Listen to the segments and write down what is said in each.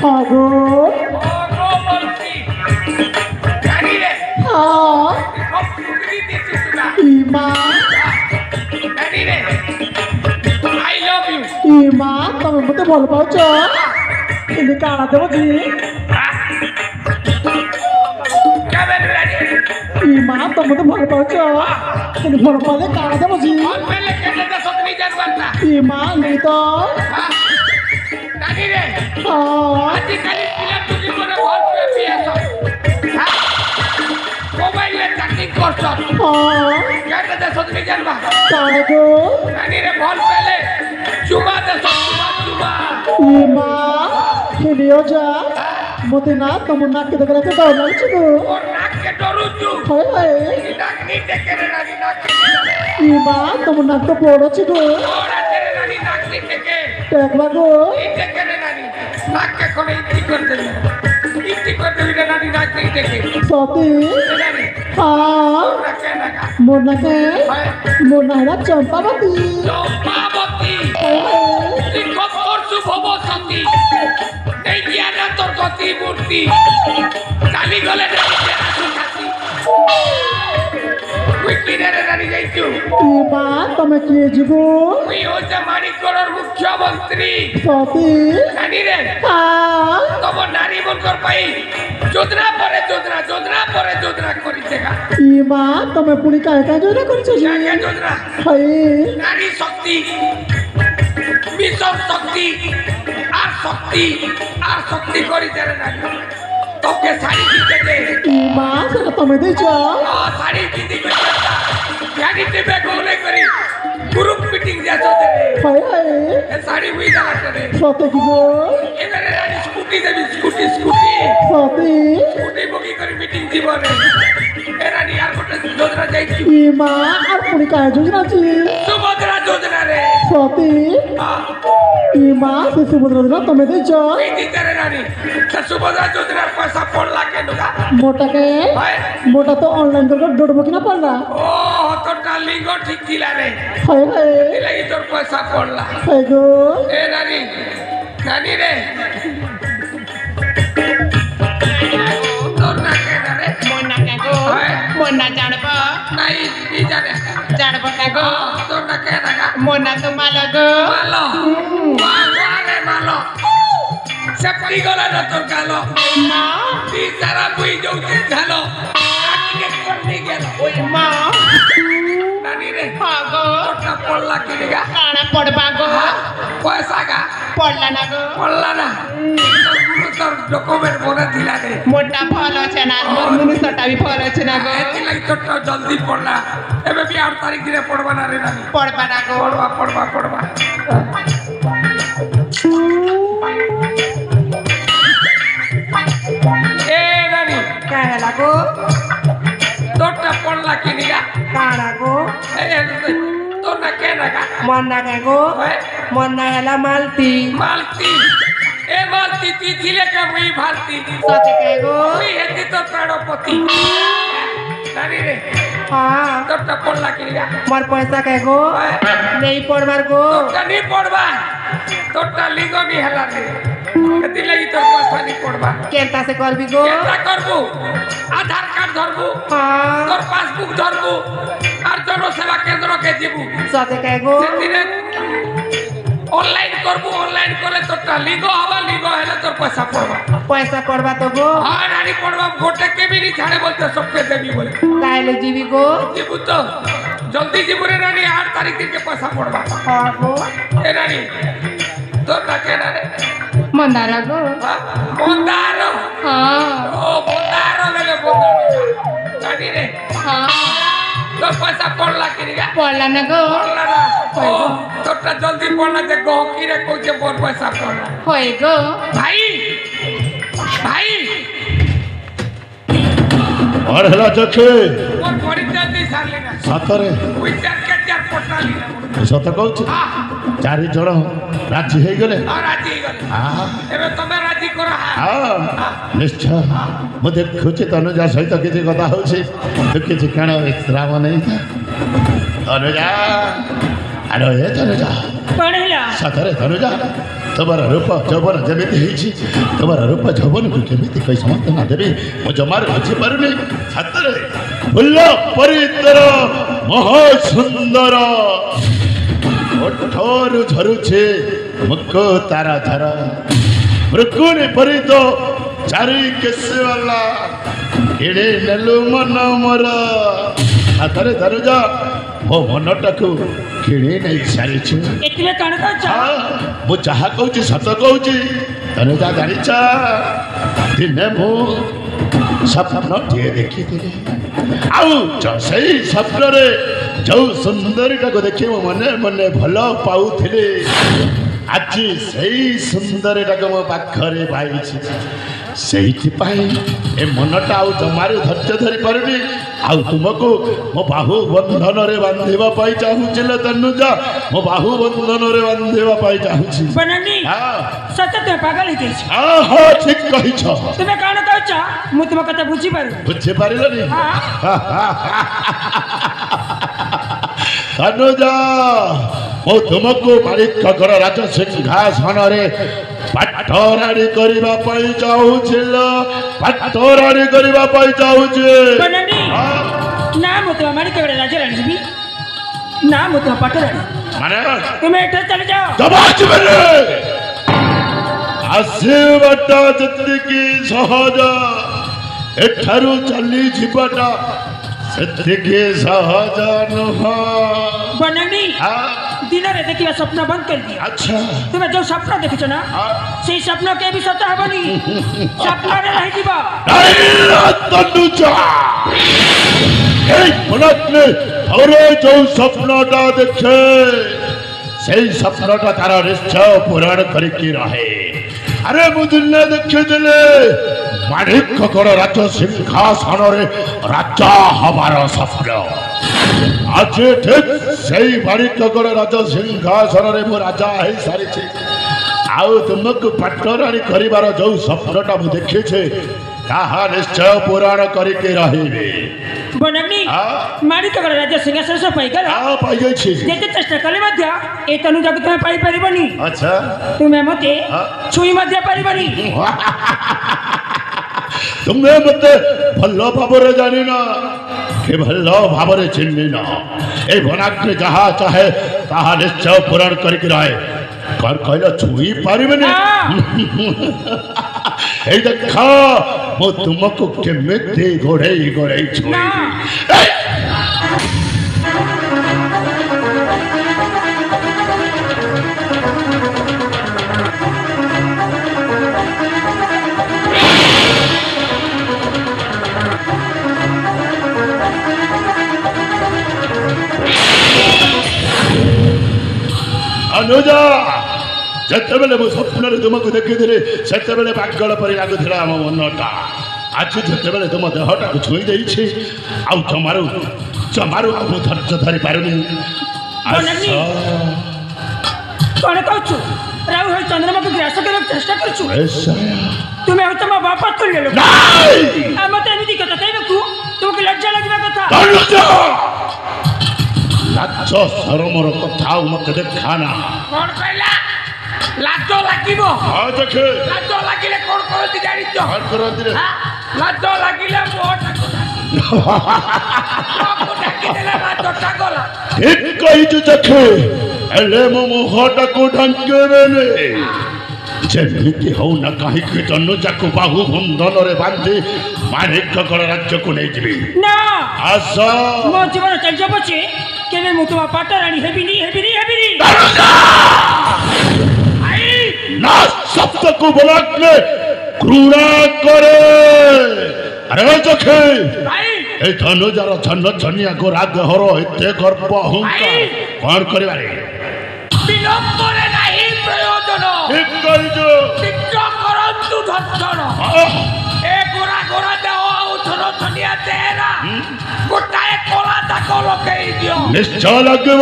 আগো ওগো বলছি জানি রে হ্যাঁ সব টুকরি দিছিস না ইমা জানি রে আই লাভ ইউ ইমা তুমি মতে ভাল পাউছ কিন্তু কানা দেব জি কেমন জানি ইমা তুমি মতে ভাল পাউছ কিন্তু ভাল পালে কানা দেব জি অল পেলে কেটে দে সতনি জানবার না ইমা নেই তো জানি রে হ্যাঁ আজিকালি পিলা টুকি করে ভাল পেয়ে পিয়াছ মোবাইলে চাকরি করছ হ্যাঁ কেটে দে সতনি জানবা কানা গো জানি রে ভাল পেলে চুমা দে চুমা চুমা ইমা খেলিও যা মতে না তোমার নাককে দেখে রাখতে ডর লাগছে গো ওর নাককে ডরুচু হায় হায় নাক নিতে কেড়ে নাকি নাক ইমা তোমার নাক তো বড় আছে গো ওরা তেরে নানি নাক নিতে কে দেখবা গো নিতে কেড়ে নানি নাককে করে ইতি করে দেবি ইতি করে দেবি রে নানি নাক নিতে কে সতী নানি হ্যাঁ ওরা কে নাকা মোর নাকে মোর নাইরা চম্পাবতী চম্পাবতী হায় হায় তুই কত করছু ভবসতী এই জ্ঞানা তোর গতি মূর্তি চালি গলে নানি তেরা সুখাতি তুই কিনে রে নানি যাইছু ইমা তুমি কি ଯିବୁ তুই হচ্ছে মানিকগড়ের মুখ্যমন্ত্রী সতী জানি রে হ্যাঁ তব নারী মনকর পাই যোজনা পরে যোজনা যোজনা পরে যোজনা করিছে গা ইমা তুমি পুনি কায় কায় যোজনা করছো জি জাগে যোজনা হায় নারী শক্তি মিশন শক্তি আর শক্তি করিছে রে নারী তোকে শাড়ি দিতে দে ইমা সেটা তুমি দিছ শাড়ি দিতে কইতা শাড়ি দিবে কোলে করি গ্রুপ মিটিং যাচ্ছো রে হায় হায় এ শাড়ি হুই দাঁড়াতে রে সতী কি গো এবারে রানী স্কুটি দেবি স্কুটি স্কুটি সতী স্কুটি বগি করে মিটিং দিব রে এ রানী আর গোটে যোজনা যাইছি ইমা আর পুনি কায় যোজনা জি সুভদ্রা যোজনা রে সতী ইমা সে সুভদ্রা যোজনা তুমি দিছ এই দিতে রে রানী সে সুভদ্রা যোজনার পয়সা পড়লা কেন গা মোটাকে হয় মোটা তো অনলাইন করে ডোডবো কিনা পারলা ও তোরটা লিঙ্গ ঠিক ছিল রে হায় হায় এই লাগি তোর পয়সা পড়লা হায় গো এ রানী রানী রে তোর না কেন রে মোনা কাগো হয় মোনা জানব নাই ই জানে জানব কাগো তোর না কেন গা মোনা তো মালগো মালো রে মালো সেপটি গলা না তোর গালো মা তুই সারা বুই যাউছে ঝালো আজকে করনি গেল ওই মা নানি রে পাগো তোরটা পড়লা কি গা কানা পড়বা গো পয়সা গা পড়লা না গো পড়লা না তোর ডকুমেন্ট মনে দিলা রে মোটা ফল আছে না মোর মনুষ্যটা বি ফল আছে না গো এতিলাগি তোরটা জলদি পড়লা এবে বি 8 তারিখ দিনে পড়বা না রে নানি পড়বা না গো পড়বা পড়বা পড়বা এ নানি কাহেলা গো তোরটা পড়লা কি গা কানা গো তোর না কে না গা মোনা কাগো মোনা হেলা মালতি মালতি এ মালতি তুই ছিলে কে মুই ভালতি সতে কাগো তুই হেতি তো প্রাণপতি নানি রে হ্যাঁ তোরটা পড়লা কি গা মোর পয়সা কাগো নেই পড়বার গো তোরটা নি পড়বা তোরটা লিঙ্গ নি হেলা রে এতি লাগি তোর পয়সা নি পড়বা কেনতা সে করবি গো কেনটা করবু আধার কার্ড ধরবু হ্যাঁ তোর পাসবুক ধরবু আর জনসেবা কেন্দ্রকে দিবু সতে কাগো সেদিনে অনলাইন করবু অনলাইন করে তোরটা লিঙ্গ হবা লিঙ্গ হেলে তোর পয়সা পড়বা পয়সা পড়বা তো গো হ্যাঁ নানি পড়বা গোটে কেবিনি ছাড়ে বলতে সবকে দেবি বলে তাহলে জিবি গো ଯିବୁ ତ ଜଲ୍ଦି ଯିବୁ ରେ ନାନୀ 8 ତାରିଖ ଦିନକେ ପଇସା ପଡବା হ্যাঁ গো ଏ ନାନୀ ତୋର ନା କେନା ରେ মন্দার গো ମନ୍ଦାର হ্যাঁ ଓ ମନ୍ଦାର ନେଲେ ମନ୍ଦାର ନାନୀ রে হ্যাঁ তোর পয়সা পড়লা কিনিগা পড়লা না গো পড়লা না ও তোরটা জলদি পড়লা যে গহকি রে কইছে মোর পয়সা পড়লা হয়ে গো ভাই ভাই और हेला चचे মোর পরিচয় দেই সারলি না सतरे ওই চার চার পড়তালি না सत कहूँ चारि जन राजी हो गले আর রাজি গলে हाँ এবে তুমি রাজি করো हाँ निश्चय मु देखुची तनुजा सहित किसी कथा हूँ तू किसी कण विश्राम नहीं था तनुजा अरे ये तनुजा कौन हेला सतरे तनुजा तो ତମର ରୂପ ଯୌବନ ଯେମିତି ହେଇଛି ତମର ରୂପ ଯୌବନକୁ କେମିତି କହି ସମର୍ଥନା ଦେବି ମୁଁ ଜମାରୁ ବୁଝିପାରୁନି ସତରେ ଫୁଲ ପରିତର ମହାସୁନ୍ଦର ଓଠରୁ ଝରୁଛି ମୁକ ତାର ଧାର ମୃକୁଣି ପରିତ ଚାରି କେଶବାଲା କିଣି ନେଲୁ ମନ ମୋର ହାତରେ ଧରୁଜ ମୋ ମନଟାକୁ କିଣି ନେଇ ସାରିଛୁ ଏଥିରେ କଣ କହୁଛ ମୁଁ ଯାହା କହୁଛି ସତ କହୁଛି ତନୁଜା ଜାଣିଛ ଦିନେ ମୁଁ ସ୍ୱପ୍ନଟିଏ ଦେଖିଥିଲି ଆଉ ସେଇ ସ୍ୱପ୍ନରେ ଯୋଉ ସୁନ୍ଦରୀଟାକୁ ଦେଖି ମୁଁ ମନେ ମନେ ଭଲ ପାଉଥିଲି ଆଜି ସେଇ ସୁନ୍ଦରୀଟାକୁ ମୋ ପାଖରେ ପାଇଛି ସେଇଥିପାଇଁ ଏ ମନଟା ଆଉ ଜମାରୁ ଧୈର୍ଯ୍ୟ ଧରି ପାରୁନି ଆଉ ତୁମକୁ ମୋ ବାହୁ ବନ୍ଧନରେ ବାନ୍ଧିବା ପାଇଁ ଚାହୁଁଛି ତନୁଜା ମୋ ବାହୁ ବନ୍ଧନରେ ବାନ୍ଧିବା ପାଇଁ ଚାହୁଁଛି ବନାନୀ ସତ ତୁମେ ପାଗଳ ହେଇଯାଇଛ ହଁ ଠିକ କହିଛ ତୁମେ କଣ କହୁଛ ମୁଁ ତୁମ କଥା ବୁଝିପାରିଲନି ତନୁଜା ମୁଁ ତୁମକୁ ମାଳିକଙ୍କର ରାଜସିଂହାସନରେ ପାଠରାଣୀ କରିବା ପାଇଁ ଚାହୁଁছিল ପାଠରାଣୀ କରିବା ପାଇଁ ଚାହୁଁଛି ନା ମୁଁ ତୁମ ମାଳିକଙ୍କର ରାଜରାଣୀ ଯିବି ନା ମୁଁ ତୁମ ପାଠରାଣୀ ମାନେ ତୁମେ ଏଠାରେ ଚାଲିଯାଅ ଆସିବାଟା ଯେତିକି ସହଜ ଏଠାରୁ ଚାଲି ଯିବାଟା ସେତିକି ସହଜ ନୁହଁ ବନାନୀ ଦିନରେ ଦେଖିବା ସ୍ୱପ୍ନ ବନ୍ଦ କରିଦିଅ ଆଚ୍ଛା ତୁମେ ଯୋଉ ସ୍ୱପ୍ନ ଦେଖିଛ ନା ସେଇ ସ୍ୱପ୍ନ କେବେ ସତ ହବନି ସ୍ୱପ୍ନରେ ରହିଯିବ ଥରେ ଯୋଉ ସ୍ୱପ୍ନଟା ଦେଖେ ସେଇ ସ୍ୱପ୍ନଟା ତାର ନିଶ୍ଚୟ ପୂରଣ କରିକି ରହେ ଆରେ ମୁଁ ଦିନେ ଦେଖିଥିଲି ମାଣିକଗଡ଼ ରାଜସିଂହାସନରେ ରାଜା ହବାର ସ୍ୱପ୍ନ ଆଜି ଠିକ ସେଇ ମାଣିକଗଡ଼ ରାଜସିଂହାସନରେ ମୁଁ ରାଜା ହେଇସାରିଛି ଆଉ ତୁମକୁ ପାଠରାଣୀ କରିବାର ଯୋଉ ସ୍ୱପ୍ନଟା ମୁଁ ଦେଖିଛି ତାହା ନିଶ୍ଚୟ ପୂରଣ କରିକି ରହିବି ବନାନୀ ମାଣିକଗଡ଼ ରାଜସିଂହାସନ ସବୁ ପାଇଗଲା ପାଇଯାଇଛି ଯେତେ ଚେଷ୍ଟା କଲେ ମଧ୍ୟ ଏ ତନୁଜାକୁ ତୁମେ ପାଇପାରିବନି ଆଚ୍ଛା ତୁମେ ମତେ ଛୁଇଁ ମଧ୍ୟ ପାରିବନି ତୁମେ ମତେ ଭଲ ଭାବରେ ଜାଣିନ କି ଭଲ ଭାବରେ ଚିହ୍ନିନ ଏ ବନାଗ୍ନି ଯାହା ଚାହେ ତାହା ନିଶ୍ଚୟ ପୂରଣ କରିକି ରହେ କଣ କହିଲ ଛୁଇଁ ପାରିବେନି ଏଇ ଦେଖ ମୁଁ ତୁମକୁ କେମିତି ଗୋଡ଼େଇ ଗୋଡ଼େଇ ଛୁଇଁବି ଅନୁଜା ଯେତେବେଳେ ମୁଁ ସ୍ୱପ୍ନରେ ତୁମକୁ ଦେଖିଥିଲି ସେତେବେଳେ ପାଗଳ ପରି ଲାଗୁଥିଲା ଆମ ମନଟା ଆଜି ଯେତେବେଳେ ତୁମ ଦେହଟାକୁ ଛୁଇଁ ଦେଇଛି ଆଉ ଜମାରୁ ଆଉ ମୁଁ ଧୈର୍ଯ୍ୟ ଧରି ପାରୁନି କଣ କହୁଛୁ ରାହୁ ଭାଇ ଚନ୍ଦ୍ରମାକୁ ଗ୍ରାସ କରିବାକୁ ଚେଷ୍ଟା କରୁଛୁ ତୁମେ ହଉଛ ମୋ ବାପା ତୁଲ୍ୟ ଲୋକ ମତେ ଏମିତି କଥା କହିବାକୁ ତୁମକୁ ଲଜ୍ଜା ଲାଗିବା କଥା ଲାଜ ସରମର କଥା ଆଉ ମତେ ଦେଖାନା କଣ କହିଲା ଲାଜ ଲାଗିବ ଲାଜ ଲାଗିଲେ କଣ କରନ୍ତି ଜାଣିଛ ଲାଜ ଲାଗିଲେ ଠିକ କହିଛୁ ଚକ୍ଷୁ ହେଲେ ମୋ ମୁହଁଟାକୁ ଢାଙ୍କିବେନି ଯେମିତି ହଉନା କାହିଁକି ତନୁଜାକୁ ବାହୁ ବନ୍ଧନରେ ବାନ୍ଧି ମାଣିକଗଡ଼ ରାଜ୍ୟକୁ ନେଇଯିବି ନା ଆସ ମୋ ଜୀବନ ଚାଲିଯିବ ପଛେ କେବେ ମୁଁ ତୁମ ପାଠରାଣୀ ହେବିନି ନା ଶବ୍ଦକୁ ବଲାଗ୍ନେ ଘୃଣା କରେ ଆରେ ଚକ୍ଷୁ এই ধনুজার ছন্ন ছনিয়া গোরা দেহর এতে গর্ব অহংকার কଣ କରିବାରେ বিলম্বরে নাহি প্রয়োজন ঠিক কইছো শীঘ্র করন্তু ধর্ষণ এ গোরা গোরা দেহ ଆଉ ছন্ন ছনিয়া দেহরা গোটাଏ কলা দাগ লগাই দিও নিশ্চয় লাগিব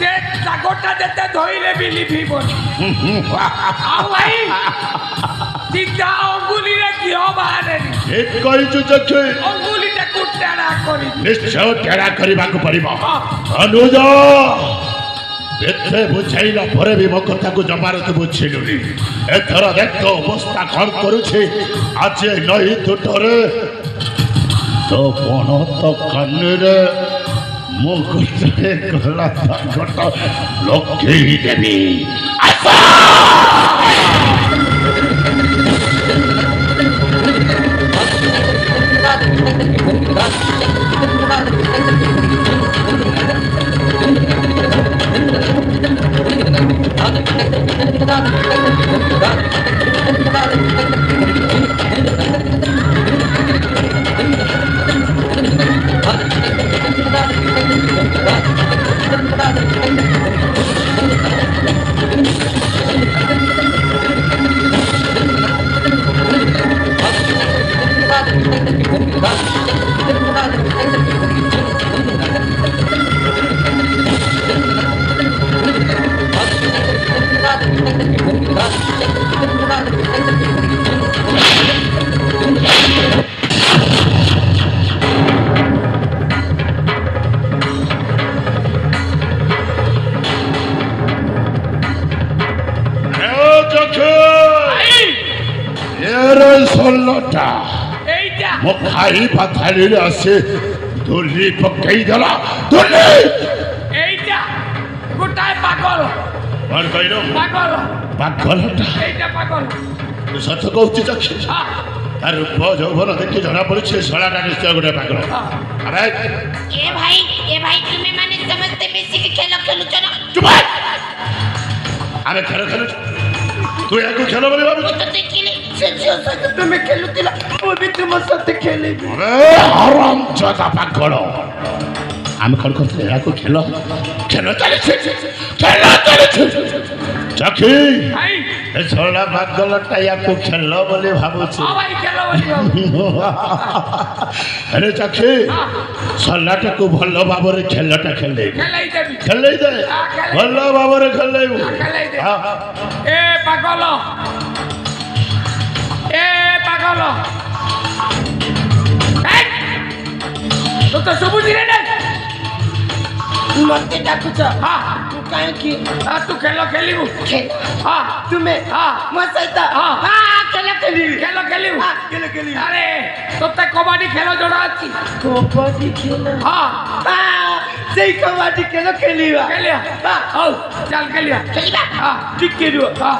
যে দাগটা যেতে ধইলে বি লিভিবনি ଆଉ ଭାଇ সিধা অঙ্গুলিরে কি হবারে ঠিক কইছো চক্ষু অঙ্গুলিটাକୁ টেড়া କରି নিশ্চয় টেড়া କରିବାକୁ ପଡ଼ିବ ଅନୁଜ ଏତେ ବୁଝାଇଲା ପରେ ବି ମୋ କଥାକୁ ଜମାରୁ ତୁ ବୁଝିଲୁନି। ଏଥର ଦେଖ ତୋ ଅବସ୍ଥା କ'ଣ କରୁଛି। ଆଜି ନଈ ତୁଟରେ ତୋ ପଣ ତ କାନିରେ ମୁଁ ଗୋଟେ ଗଲା ଘଟ ଲଗେଇ ଦେବି। ମୋ ଖାଇବା ଥାଳିରେ ଆସେ ଦୋଲି ପକେଇ ଦେଲା। ଦୋଲି এইটা গোটায় পাগল। କ'ଣ କହିଲ? পাগল ପାଗଲଟା এইটা পাগল। ତୁ ସତ କହୁଛୁ ଚକ୍ଷୁ? ତାର ରୂପ ଯୌବନ ଦେଖି ଜଣାପଡ଼ୁଛି ଶଳାଟା ନିଶ୍ଚୟ ଗୋଟେ ପାଗଳ। ଆରେ ए भाई तुम्हें माने समझते मिसी के खेल खेलुଛ ना। ଚୁପ! ଆମେ ଖେଳ ଖେଳୁଛୁ, ତୁ ୟାକୁ ଖେଳ ବୋଲି ଭାବୁଛୁ? तो देखिले से जो सके तुम्हें खेलुतिला वो भी तुम साथ खेले। ହରାମଜାଦା ପାଗଳ। ଆମେ କ'ଣ କରୁଥିଲେ? ୟାକୁ ଖେଳ ଖେଳ ଚାଲିଛି, ଖେଳ ଚାଲିଛି। ଚକ୍ଷୁ ভাই ଏ ଶଳା ପାଗଲଟା ୟାକୁ ଖେଳ ବୋଲି ଭାବୁଛି। ও ভাই খেলো বলি। ଆରେ ଚକ୍ଷୁ ଶଳାଟାକୁ ଭଲ ଭାବରେ ଖେଳଟା ଖେଳେଇବୁ। খেলাই দেবি। ଖେଳେଇ ଦେ, ଭଲ ଭାବରେ ଖେଳେଇବୁ। খেলাই দে। ହଁ। এ পাগল। এ পাগল। এই তো তো সবুজ রে না। मते डाकुछ हां तू काहे की आ तू खेलो खेलिबू। खेल हां तुम्हें हां मो सहित हां हां खेल खेली खेलो खेलिबू। हां खेल खेली আরে তোতে কবাডি খেলো জোড়া আছে। कबड्डी खेल हां हां सही कबड्डी खेल खेलीवा খেলিয়া हां ও চল খেলিয়া। खेलीबा हां ठीक करियो हां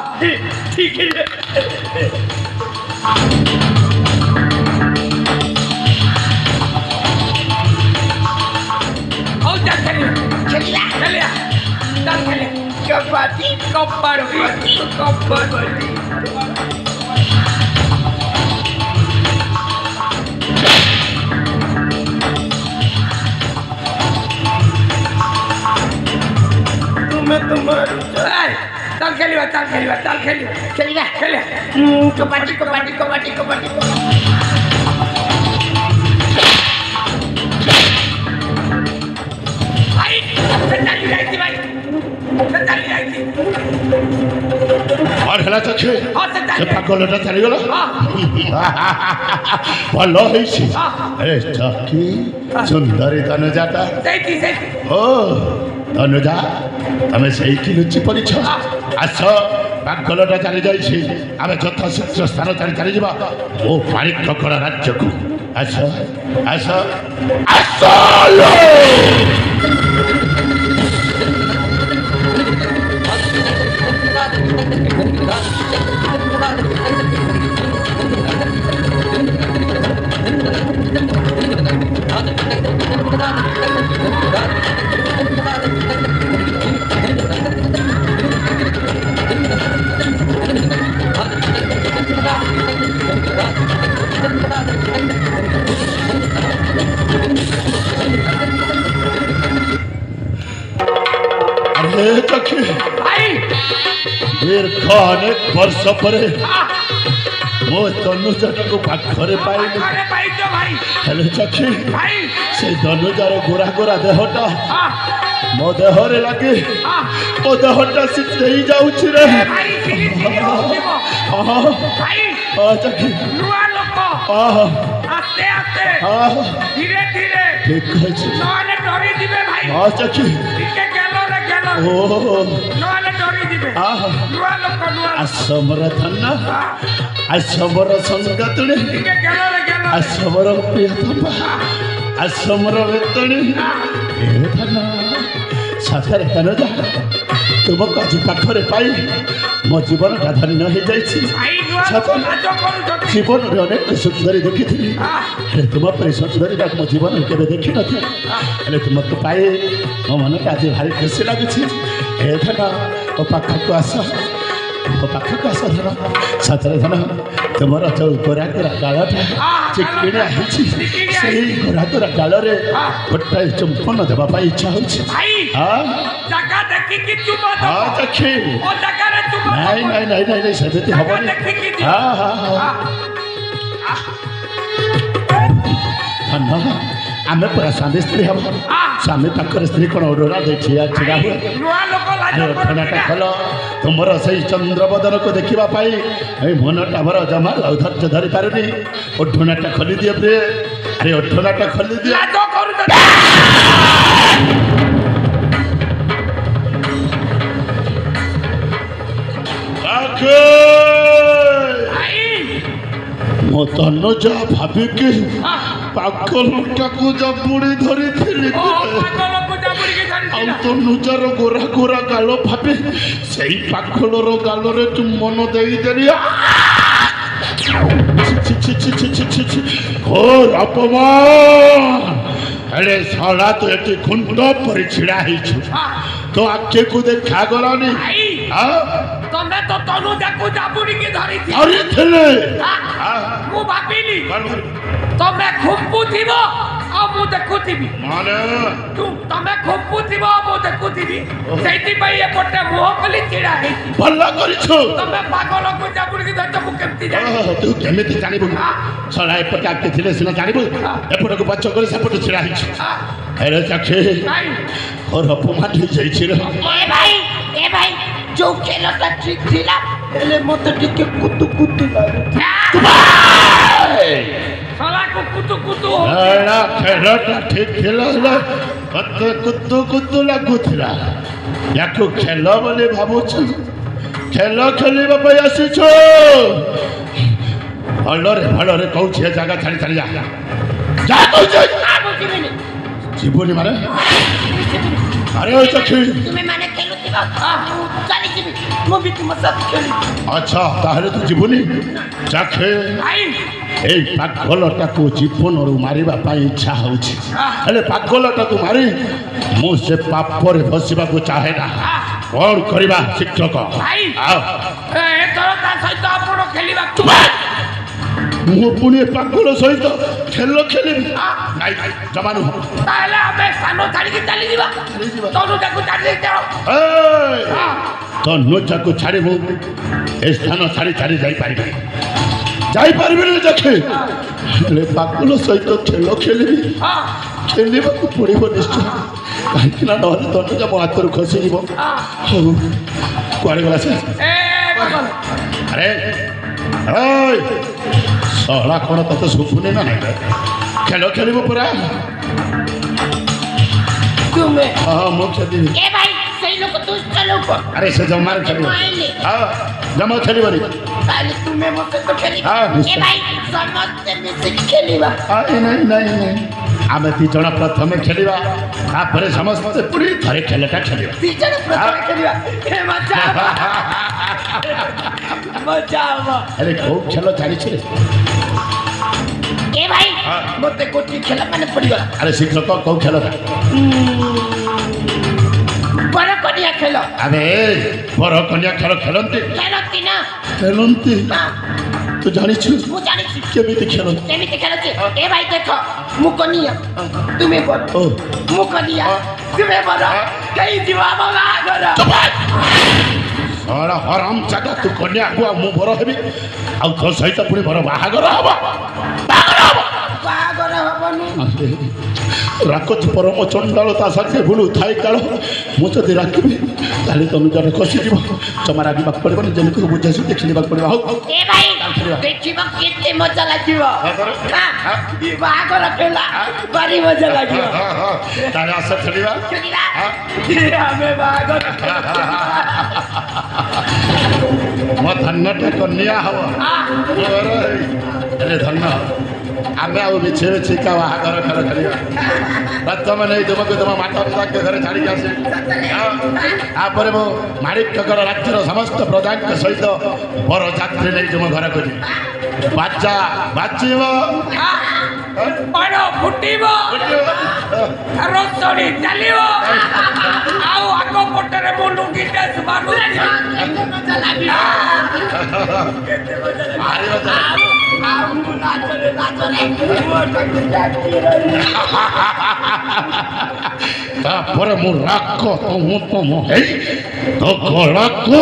ठीक है ও চল খেলিয়া खेलीबा খেলিয়া চল খেলিয়া। कबड्डी কবাডি কবাডি। तुम्हें तुम्हारे এই চল খেলিবা চল খেলিবা চল খেলিবা खेलीबा খেলিয়া। कबड्डी कबड्डी कबड्डी कबड्डी ভাই সে চালি যাইছি ভাই সে চালি যাইছি। କ'ଣ ହେଲା ଚକ୍ଷୁ? ହଁ ସେ ସେ ଚାଲି ପାଗଲଟା ଚାଲିଗଲା। ହଁ ଭଲ ହେଇଛି। ଏ ଚକ୍ଷୁ ସୁନ୍ଦରୀ ତନୁଜାଟା। ସେଇଠି ସେଇଠି। ଓ ତନୁଜା, ତମେ ସେଇଠି ଲୁଚି ପଡ଼ିଛ। ଆସ, ପାଗଲଟା ଚାଲି ଯାଇଛି। ଆମେ ଯଥାଶୀଘ୍ର ସ୍ଥାନ ଚାଲି ଚାଲିଯିବା ଓ ପାଣି କକଡ଼ା ରାଜ୍ୟକୁ। ଆସ ଆସ ଆସ। अरे चक्षु ভাই दीर्घ अनेक वर्ष पर मो तनुजाको पाखरे पाइली। ঘরে পাইছো ভাই। हेले चक्षु ভাই से तनुजार गोरा गोरा देहटा হ্যাঁ मो देहरे लगे। হ্যাঁ मो देहटा सिद्धेई जाउछि रे। ভাই সিরি সিরি হউছিবো। आहा ভাই चक्षु ନୂଆ ଲୋକ आहा আস্তে আস্তে হ্যাঁ ধীরে ধীরে ঠিক আছে নইলে ডরি দিবে ভাই হ্যাঁ চাচি টিকে গেল রে গেল ও নইলে ডরি দিবে আহ নুয়া লোক নুয়া আসমর থানা আসমর সংগতনে টিকে গেল রে গেল আসমর প্রিয়তমা আসমর বেতনে ଏ ଥାନା ସାଥରେ ଯା ତୁମକୁ ଆଜି ପାଖରେ ପାଇ ମୋ ଜୀବନଟା ଧନ୍ୟ ହେଇଯାଇଛି ଭାଇ নুয়া ସତରେ ଲାଜ କରୁଛନ୍ତି ଜୀବନରେ ଅନେକ ସୁନ୍ଦରୀ ଦେଖିଥିଲି ହେଲେ ତୁମ ପରି ସୁନ୍ଦରୀଟାକୁ ମୋ ଜୀବନରେ କେବେ ଦେଖିନଥିଲି ହେଲେ ତୁମକୁ ପାଇ ମୋ ମନଟା ଆଜି ଭାରି ଖୁସି ଲାଗୁଛି ଏ ଧନ ମୋ ପାଖକୁ ଆସ ମୋ ପାଖକୁ ଆସ ଧନ ସତରେ ଧନ ତୁମର ଯେଉଁ ଗୋରା ଗୋରା ଗାଳଟା ଚିକିଣିଆ ହେଇଛି ସେଇ ଗୋରା ଗୋରା ଗାଳରେ ଗୋଟାଏ ଚୁମ୍ବନ ଦେବା ପାଇଁ ଇଚ୍ଛା ହେଉଛି ଭାଇ ହଁ ଜାଗା ଦେଖିକି ଚୁମା ହଁ ଦେଖି ଓ ଜାଗାରେ ଚୁମା ନାଇଁ ନାଇଁ ନାଇଁ ନାଇଁ ନାଇଁ ସେମିତି ହବନି ଦେଖିକି ଦିଅ ହଁ ହଁ ହଁ ଧନ ଆମେ ପୁରା ସ୍ୱାମୀ ସ୍ତ୍ରୀ ହବ ସ୍ୱାମୀ ପାଖରେ ସ୍ତ୍ରୀ କ'ଣ ଓଡୋରା ଦେଇ ଛିଡ଼ା ହୁଏ ନୂଆ ଲୋକ ଲାଜ ଅଠଣାଟା ଖୋଲ ତୁମର ସେଇ ଚନ୍ଦ୍ରବଦନକୁ ଦେଖିବା ପାଇଁ ଏଇ ମନଟା ମୋର ଜମା ଧୈର୍ଯ୍ୟ ଧରି ପାରୁନି ଅଠଣାଟା ଖୋଲି ଦିଅ ପ୍ରିୟ ଆରେ ଅଠଣାଟା ଖୋଲି ଦିଅ ଲାଜ କରୁଛନ୍ତି ଭାଇ ମୋ ତନୁଜା ଭାବିକି ପାଗଲଟାକୁ ଜାବୁଡ଼ି ଧରିଥିଲି ଓ ପାଗଳକୁ ଜାବୁଡ଼ିକି ଆଉ ଧରିଥିଲା ତନୁଜାର ଗୋରା ଗୋରା ଗାଲ ଭାବେ ସେଇ ପାଖଳର ଗାଲରେ ଚୁମ୍ବନ ଦେଇଦେଲି ଘୋର ଅପମାନ ହେଲେ ଶଳା ତୁ ଏଠି ଖୁଣ୍ଟ ପରି ଛିଡ଼ା ହେଇଛୁ ତୋ ଆଖିକୁ ଦେଖାଗଲାନି ଭାଇ ତମେ ତ ତନୁଜାକୁ ଜାବୁଡ଼ିକି ଧରିଥିଲ ଧରିଥିଲେ ମୁଁ ଭାବିଲି ତମେ ଖୁମ୍ପୁଥିବ ଆଉ ମୁଁ ଦେଖୁଥିବି ମାନେ ତମେ ଖୁମ୍ପୁଥିବ ଆଉ ମୁଁ ଦେଖୁଥିବି ସେଇଥିପାଇଁ ଏପଟେ ମୁହଁ ଖୋଲି ଛିଡ଼ା ହେଇଛି ଭଲ କରିଛୁ ତମେ ପାଗଳକୁ ଜାବୁଡ଼ିକି ଧରିଛ ମୁଁ କେମିତି ଜାଣିବି ତୁ କେମିତି ଜାଣିବୁ ଶଳା ଏପଟେ ଆଗେ ଥିଲେ ସିନା ଜାଣିବୁ ଏପଟକୁ ପଛ କରି ସେପଟେ ଛିଡ଼ା ହେଇଛୁ ହେଲେ ଚାଖି ଭାଇ ଘୋର ଅପମାନ ହେଇଯାଇଛି ରେ ଏ ଭାଇ ଯୋଉ ଖେଳଟା ଠିକ ଥିଲା ହେଲେ ମତେ ଟିକେ କୁତୁ କୁତୁ ଲାଗୁଛି ଶଳାକୁ କୁତୁ କୁତୁ ଏଇଟା ଖେଳଟା ଠିକ ଥିଲା ହେଲେ ମତେ କୁତୁ କୁତୁ ଲାଗୁଥିଲା ୟାକୁ ଖେଳ ବୋଲି ଭାବୁଛୁ ଖେଳ ଖେଳିବା ପାଇଁ ଆସିଛୁ ଭଲରେ କହୁଛି ଏ ଜାଗା ଛାଡ଼ି ଛାଡ଼ି ଯା କହୁଛି ଯିବୁନି ମାନେ ଆରେ ଚାଖି ତୁମେ ମାନେ ଖେଳୁଥିବ ମୁଁ ଚାଲିଯିବି ମୁଁ ବି ତୁମ ସହିତ ଖେଳିବି ଆଚ୍ଛା ତାହେଲେ ତୁ ଯିବୁନି ଚାଖେ ଭାଇ ଏଇ ପାଗଲଟାକୁ ଜୀବନରୁ ମାରିବା ପାଇଁ ଇଚ୍ଛା ହେଉଛି ହେଲେ ପାଗଲଟାକୁ ମାରି ମୁଁ ସେ ପାପରେ ବସିବାକୁ ଚାହେଁ ନା କ'ଣ କରିବା ଶିକ୍ଷକ ଭାଇ ଏଥର ତା ସହିତ ଆପଣ ଖେଳିବାକୁ ମୁଁ ପୁଣି ଏ ପାଗଳ ସହିତ ଖେଳ ଖେଳିବି ନାଇଁ ଜମା ନୁହଁ ତାହେଲେ ଆମେ ସ୍ଥାନ ଛାଡ଼ିକି ଚାଲିଯିବା ତନୁଜାକୁ ଛାଡ଼ି ଦେଇଥାଅ ତନୁଜାକୁ ଛାଡ଼ି ମୁଁ ଏ ସ୍ଥାନ ଛାଡ଼ି ଯାଇପାରିବିନି ଦେଖେ ହେଲେ ପାଗଳ ସହିତ ଖେଳ ଖେଳିବି ଖେଳିବାକୁ ପଡ଼ିବ ନିଶ୍ଚୟ କାହିଁକି ନା ନହେଲେ ତନୁଜା ମୋ ହାତରୁ ଖସିଯିବ ହଉ କୁଆଡ଼େ ଗଲା ସେ ଆରେ ଶଳା କ'ଣ ତତେ ଶୁଭୁନି ନା ନାଇଁ ଖେଳ ଖେଳିବ ପୁରା ତୁମେ ହଁ ମୁଁ ଖେଳିବି ଏ ଭାଇ ସେଇ ଲୋକ ଦୁଷ୍ଟ ଲୋକ ଆରେ ସେ ଜମାରେ ଖେଳିବ ହଁ ଜମା ଖେଳିବନି ତାହେଲେ ତୁମେ ମୋ ସହିତ ଖେଳିବ ହଁ, ନିଶ୍ଚୟ। ଏ ଭାଇ ସମସ୍ତେ ମିଶିକି ଖେଳିବା ନାଇଁ ଆମେ ଦି ଜଣ ପ୍ରଥମେ ଖେଳିବା ତାପରେ ସମସ୍ତେ ପୁଣି ଥରେ ଖେଳଟା ଖେଳିବା ଦି ଜଣ ପ୍ରଥମେ ଖେଳିବା ଏ ମଜା ହବ ମଜା ହବ ଆରେ କୋଉ ଖେଳ ଜାଣିଛୁ ରେ ଏ ଭାଇ ମତେ ଗୋଟିଏ ଖେଳ ମାନେ ପଡ଼ିଗଲା ଆରେ ଶୀଘ୍ର କହ କୋଉ ଖେଳଟା ବରକନିଆ ଖେଳ ଆରେ ବର କନ୍ୟା ଖେଳ ଖେଳନ୍ତି ଖେଳନ୍ତି ନା ଖେଳନ୍ତି ତୁ ଜାଣିଛୁ ମୁଁ ଜାଣିଛି କେମିତି ଖେଳନ୍ତି କେମିତି ଖେଳନ୍ତି ଏ ଭାଇ ଦେଖ ମୁଁ କନିଆ ତୁମେ ବର ଓ ମୁଁ କନିଆ ତୁମେ ବର ହେଇଯିବ ଆମ ବାହାଘର ଶଳା ହରାମ ଜାଗା ତୁ କନ୍ୟା ହବୁ ଆଉ ମୁଁ ବର ହେବି ଆଉ ତୋ ସହିତ ପୁଣି ବର ବାହାଘର ହବ ବାହାଘର ହବନି ରାଖୁଛି ପରମ ଚଣ୍ଡାଳ ତା ସାଙ୍ଗେ ବୁଲୁ ଥାଇ କାଳ ମୁଁ ଯଦି ରାଖିବି ତାହେଲେ ତମେ ଜଣେ ଖସିଯିବ ଜମା ରାଗିବାକୁ ପଡ଼ିବନି ଯେମିତି ବୁଝେଇଛି ଦେଖି ନେବାକୁ ପଡ଼ିବ ହଉ ଏ ଭାଇ ଦେଖିବ କେତେ ମଜା ଲାଗିବ ବାହାଘର ଖେଳ ଭାରି ମଜା ଲାଗିବ ତାହେଲେ ଆସ ଖେଳିବା ଆମେ ବାହାଘର ମୋ ଧନ୍ୟଟା କନ୍ୟା ହବ ଆରେ ଧନ୍ୟ ଆମେ ଆଉ ମିଛେ ମିଛିକା ବାହାଘର ଖେଳ ଖେଳିବା ପ୍ରଥମେ ନେଇ ତୁମକୁ ତୁମ ମାତା ପିତାଙ୍କ ଘରେ ଛାଡ଼ିକି ଆସେ ତାପରେ ମୁଁ ମାଣିକ୍ୟଗଡ଼ ରାଜ୍ୟର ସମସ୍ତ ପ୍ରଜାଙ୍କ ସହିତ ବରଯାତ୍ରୀ ନେଇ ତୁମ ଘରକୁ ଯିବି ବାଜା ବାଜିବ ବାଣ ଫୁଟିବ ରସଣି ଚାଲିବ ଆଉ ଆଗ ପଟରେ ମୁଁ ଲୁଙ୍ଗିଟା ଭାରି ମଜା ତାପରେ ମୁଁ ରାଗ ତମ ହେଇ ତ ଗଳାକୁ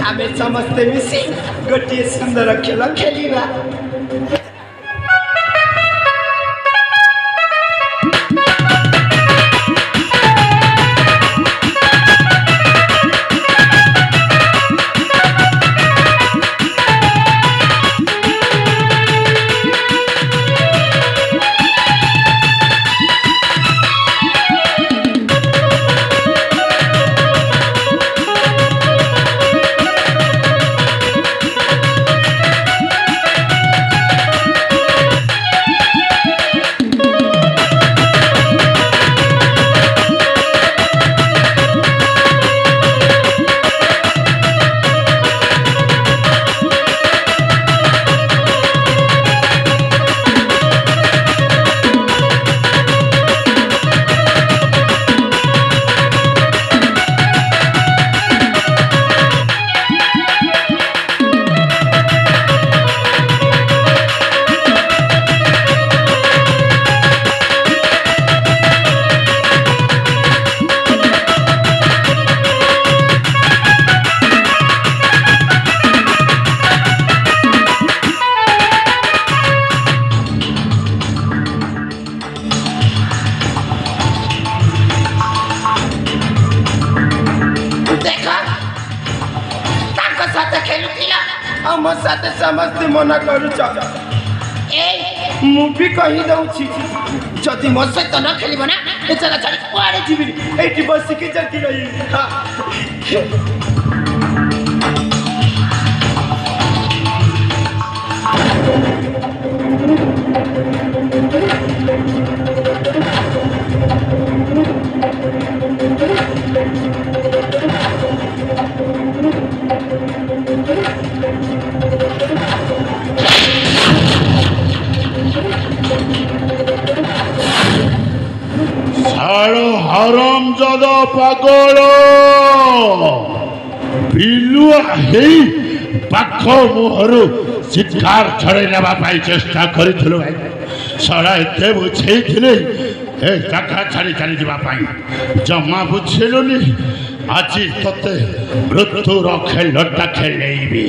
ଆମେ ସମସ୍ତେ ମିଶି ଗୋଟିଏ ସୁନ୍ଦର ଖେଳ ଖେଳିବା ମୋ ସାଥେ ସମସ୍ତେ ମନା କରୁଛ ମୁଁ ବି କହିଦେଉଛି ଯଦି ମୋ ସହିତ ନ ଖେଳିବ ନା ଏ ଜାଗା ଛାଡ଼ି କୁଆଡ଼େ ଯିବିନି ଏଇଠି ବସିକି ଯଦି ରହିବି ହରମଜାଦା ପାଗଳ ବିଲୁଆ ହେଇ ପାଖ ମୁହଁରୁ ଶିକାର ଛଡ଼େଇ ନେବା ପାଇଁ ଚେଷ୍ଟା କରିଥିଲୁ ସଡ଼ା ଏତେ ବୁଝେଇଥିଲି ଏ ଜାଗା ଛାଡ଼ି ଚାଲିଯିବା ପାଇଁ ଜମା ବୁଝିଲୁନି ଆଜି ତତେ ମୃତ୍ୟୁର ଖେଳଟା ଖେଳେଇବି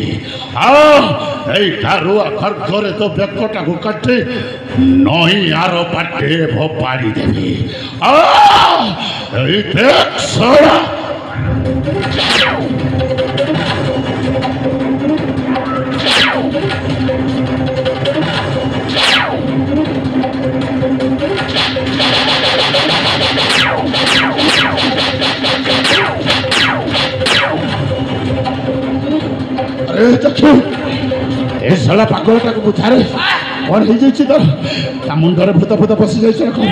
ଏଇ ଧାରୁଆ ଖର୍ଗରେ ତ ବେକଟାକୁ କାଟି ନଈ ଆର ପାଟିରେ ଫୋପାଡ଼ି ଦେବି ଏଇ ଦେଖ ସଡ଼ା ଏ ଶଳା ପାଗଳଟାକୁ ବୁଝାରେ କ'ଣ ହେଇଯାଇଛି ତ ତା ମୁଣ୍ଡରେ ଭୂତ ଭୂତ ପଶି ଯାଇଛି ନା କ'ଣ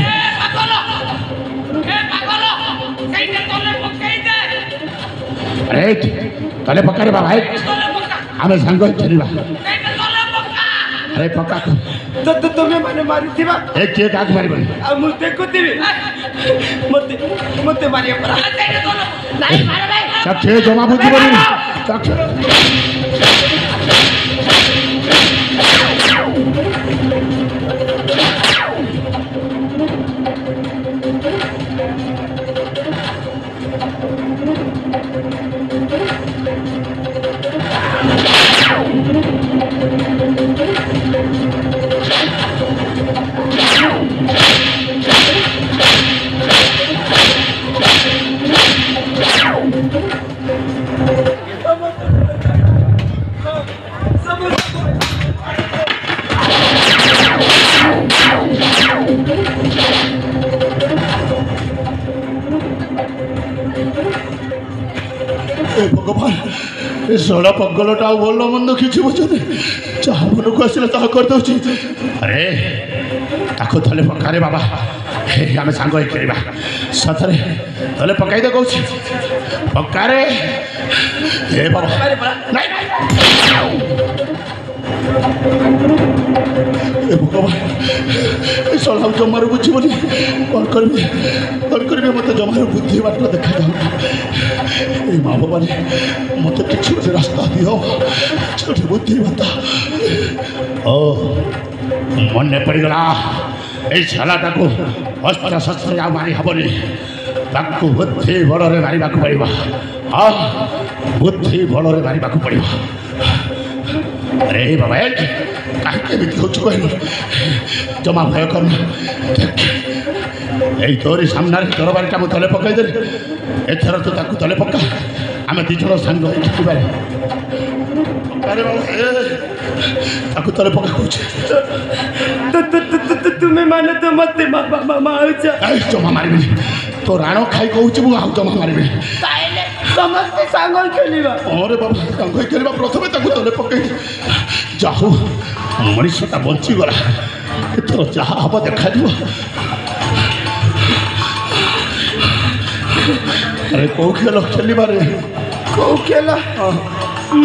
ଆରେ ତଲେ ପକାରେ ବାବା ଆମେ ସାଙ୍ଗ ଖେଳିବା ଆରେ ପକା ତୁମେ ମାନେ ମାରିଥିବା ଏ କିଏ କାହାକୁ ମାରିବନି ଆଉ ମୁଁ ଦେଖୁଥିବି ମତେ ମାରିବା ପରା ନାଇଁ ମାର ଭାଇ ଚକ୍ଷେ ଜମା ବୁଝିବନି ଚକ୍ଷେ ভগবান ଏ ଷୋଳ ପଗଲଟା ଆଉ ଭଲ ମନ୍ଦ କିଛି ବୁଝୁନି ଯାହା ମନକୁ ଆସିଲେ ତାହା କରିଦେଉଛି ଆରେ ତାକୁ ତଲେ ପକାରେ ବାବା ଆମେ ସାଙ୍ଗ ହେଇ ଖେଳିବା ସତରେ ତଲେ ପକାଇଦେ କହୁଛି ପକାରେ ଏ ବାବା ନାଇଁ ଏ ଭଗବାନ ଏ ଷୋଳ ଜମାରୁ ବୁଝିବନି କ'ଣ କରିବି ମୋତେ ଜମାରୁ ବୁଦ୍ଧି ବାଟ ଦେଖାଯାଉ ଏ ମା ବାବାରେ ମୋତେ କିଛି ଗୋଟେ ରାସ୍ତା ଦିଅ ଗୋଟେ ବୁଦ୍ଧି ବାର୍ତ୍ତା ଓ ମନେ ପଡ଼ିଗଲା ଏଇ ଝାଲାଟାକୁ ଅସ୍ତ୍ର ଶସ୍ତ୍ରରେ ଆଉ ମାରି ହେବନି ତାକୁ ବୁଦ୍ଧି ବଳରେ ମାରିବାକୁ ପଡ଼ିବ ହଁ ବୁଦ୍ଧି ବଳରେ ମାରିବାକୁ ପଡ଼ିବ ଆରେ ବାବା କାହିଁକି ଏମିତି ହେଉଛୁ କହିଲୁ ଜମା ଭୟ କରନା ଏଇ ତୋରି ସାମ୍ନାରେ ତରବାରୀଟା ମୁଁ ତଳେ ପକାଇଦେଲି ଏଥର ତୁ ତାକୁ ତଳେ ପକା ଆମେ ଦୁଇ ଜଣ ସାଙ୍ଗ ହେଇକି ଯିବାରେ ଆରେ ବାବା ତାକୁ ତଳେ ପକା କହୁଛି ତୁମେ ମାନେ ତ ମତେ ମାରୁଛ ଜମା ମାରିବିନି ତୋ ରାଣ ଖାଇ କହୁଛି ମୁଁ ଆଉ ଜମା ମାରିବିନି ତାହେଲେ ସମସ୍ତେ ସାଙ୍ଗ ଖେଳିବା ଅରେ ବାବା ସାଙ୍ଗ ହେଇ ଖେଳିବା ପ୍ରଥମେ ତାକୁ ତଳେ ପକେଇ ଯାହୁ ମଣିଷଟା ବଞ୍ଚିଗଲା ଏଥର ଯାହା ହବ ଦେଖାଯିବ ଆରେ କୋଉ ଖେଳ ଖେଳିବାରେ କୋଉ ଖେଳ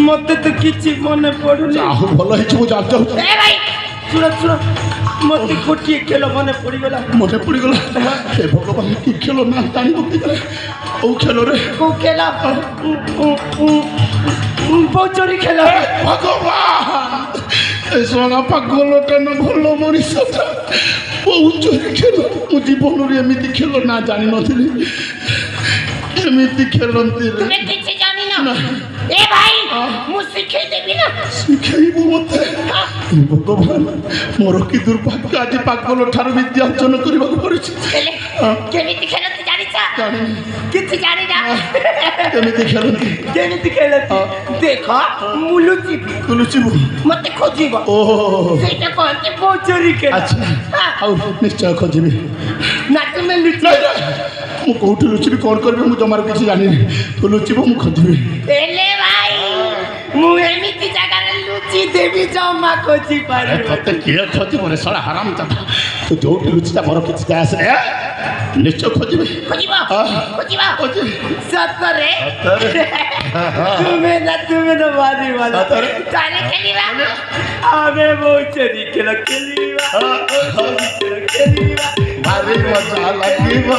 ମତେ ତ କିଛି ମନେ ପଡୁନି ଯାହୁ ଭଲ ହେଇଛି ମୁଁ ଜାଣିଛ ଶୁଣ ମତେ ଗୋଟିଏ ଖେଳ ମନେ ପଡ଼ିଗଲା ହେ ଭଗବାନ କି ଖେଳ ନା ଜାଣିବ କୋଉ ଖେଳରେ କୋଉ ଖେଳ ବୌଚରୀ ଖେଳ ଭଗବାନ ଏ ଶୋଣା ପାଗଲଟା ନା ଭଲ ମଣିଷଟା ବୌଚରୀ ଖେଳ ମୁଁ ଜୀବନରେ ଏମିତି ଖେଳ ନା ଜାଣିନଥିଲି ଏମିତି ଖେଳନ୍ତି କିଛି ଜାଣିନ ଏ ଭାଇ ମୁଁ ଶିଖେଇ ଦେବି ନା ଶିଖେଇବୁ ମତେ ଭଗବାନ ମୋର କି ଦୁର୍ଭାଗ୍ୟ ଆଜି ପାଗଲ ଠାରୁ ବିଦ୍ୟା ଅର୍ଜନ କରିବାକୁ ପଡୁଛି ହେଲେ କେମିତି ଖେଳନ୍ତି ଜାଣିଛ କିଛି ଜାଣିନା କେମିତି ଖେଳନ୍ତି ଦେଖ ମୁଁ ଲୁଚିବୁ ମତେ ଖୋଜିବ ଓହୋ ସେଇଟା କହନ୍ତି ବୌଚରୀ ଖେଳ ଆଚ୍ଛା ଆଉ ନିଶ୍ଚୟ ଖୋଜିବି ନା ତୁମେ ଲୁଚି ମୁଁ କୋଉଠି ଲୁଚିବି କ'ଣ କରିବି ମୁଁ ଜମାରୁ କିଛି ଜାଣିନି ତୁ ଲୁଚିବ ମୁଁ ଖୋଜିବି ହେଲେ ଭାଇ ମୁଁ ଏମିତି ଜାଗାରେ ଲୁଚି ଦେବି ଜମା ଖୋଜି ପାରିବି ତତେ କିଏ ଖୋଜିବ ରେ ଶଳା ହାରାମ ଚାଟା ତୁ ଯୋଉଠି ଲୁଚିଟା ମୋର କିଛି ଯାଏ ଆସେ ନିଶ୍ଚୟ ଖୋଜିବି ସତରେ ତୁମେ ନା ଭାରି ଭଲ ତାହେଲେ ଖେଳିବା ଆମେ ବୌଚରୀ ଖେଳ ଖେଳିବା ଭାରି ମଜା ଲାଗିବ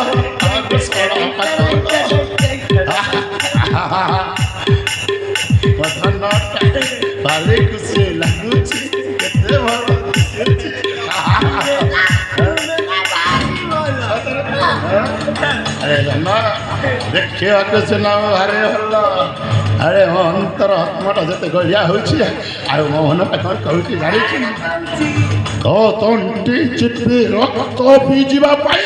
ଭାରି ଖୁସି ଲାଗୁଛି କେତେ ଭଲ ଦେଖିବାକୁ ସିନା ଭାରି ଭଲ ଆରେ ମୋ ଅନ୍ତର ଆତ୍ମାଟା ଯେତେ ଗଳିଆ ହେଉଛି ଆଉ ମୋ ମନଟା କ'ଣ କହୁଛି ଜାଣିଛି ତୋ ତଣ୍ଟି ଚିପି ରକ୍ତ ପିଇଯିବା ପାଇଁ